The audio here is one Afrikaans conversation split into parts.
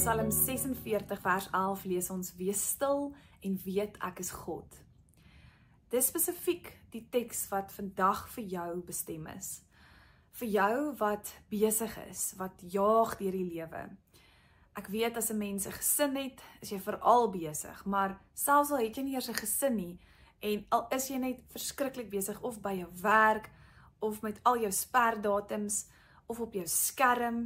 Psalm 46 vers 11 lees ons, wees stil en weet ek is God. Dis spesifiek die teks wat vandag vir jou bestem is. Vir jou wat besig is, wat jaag deur die lewe. Ek weet as 'n mens 'n gesin het, is jy veral besig, maar selfs al het jy nie eers 'n gesin nie, en al is jy net verskriklik besig, of by jou werk, of met al jou sperdatums, of op jou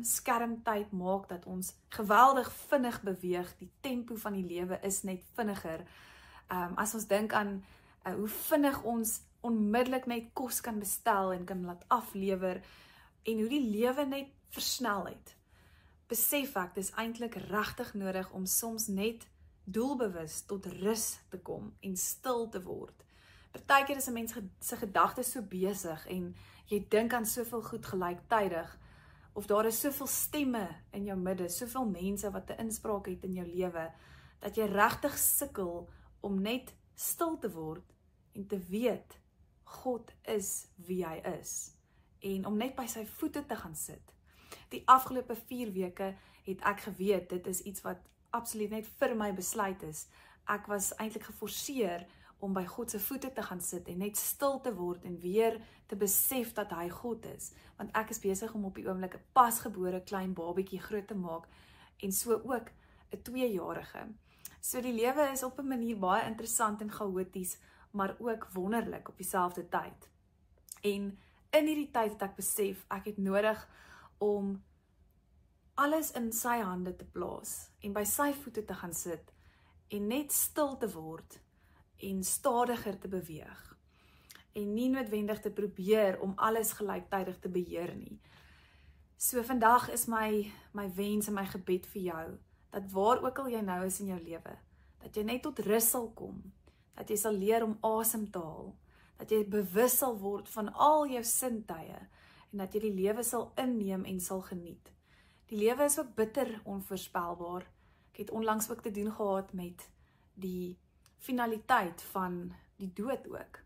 skermtyd maak dat ons geweldig vinnig beweeg, die tempo van die lewe is net vinniger. As ons dink aan hoe vinnig ons onmiddellik net kos kan bestel en kan laat aflewer, en hoe die lewe net versnel het, besef ek, dis eintlik regtig nodig om soms net doelbewus tot rus te kom en stil te word. Partykeer is 'n mens se gedagtes so besig en jy dink aan soveel goed gelyktydig, of daar is soveel stemme in jou midde, soveel mense wat 'n inspraak het in jou lewe, dat jy regtig sukkel om net stil te word en te weet, God is wie hy is. En om net by sy voete te gaan sit. Die afgelope 4 weke het ek geweet, dit is iets wat absoluut net vir my besluit is. Ek was eintlik geforseer om by God se voete te gaan sit en net stil te word en weer te besef dat hy God is. Want ek is besig om op die oomblik 'n pasgebore klein babietjie groot te maak en so ook 'n 2-jarige. So die lewe is op 'n manier baie interessant en chaoties, maar ook wonderlik op dieselfde tyd. En in hierdie tyd het ek besef, ek het nodig om alles in sy hande te plaas en by sy voete te gaan sit en net stil te word en stadiger te beweeg en nie noodwendig te probeer om alles gelyktydig te beheer nie. So vandag is my wens en my gebed vir jou, dat waar ook al jy nou is in jou lewe, dat jy net tot rus sal kom, dat jy sal leer om asem te haal, dat jy bewus sal word van al jou sintuie en dat jy die lewe sal inneem en sal geniet. Die lewe is ook bitter onvoorspelbaar. Ek het onlangs ook te doen gehad met die finaliteit van die dood ook.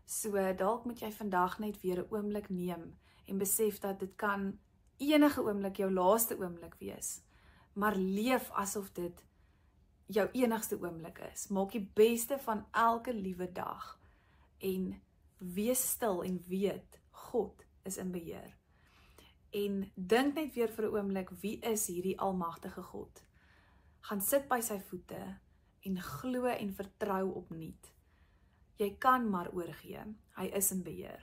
So dalk moet jy vandag net weer 'n oomblik neem en besef dat dit kan enige oomblik jou laaste oomblik wees. Maar leef asof dit jou enigste oomblik is. Maak die beste van elke liewe dag en wees stil en weet, God is in beheer. En dink net weer vir 'n oomblik, wie is hierdie almagtige God? Gaan sit by sy voete en glo en vertrou opnuut. Jy kan maar oorgee, hy is in beheer.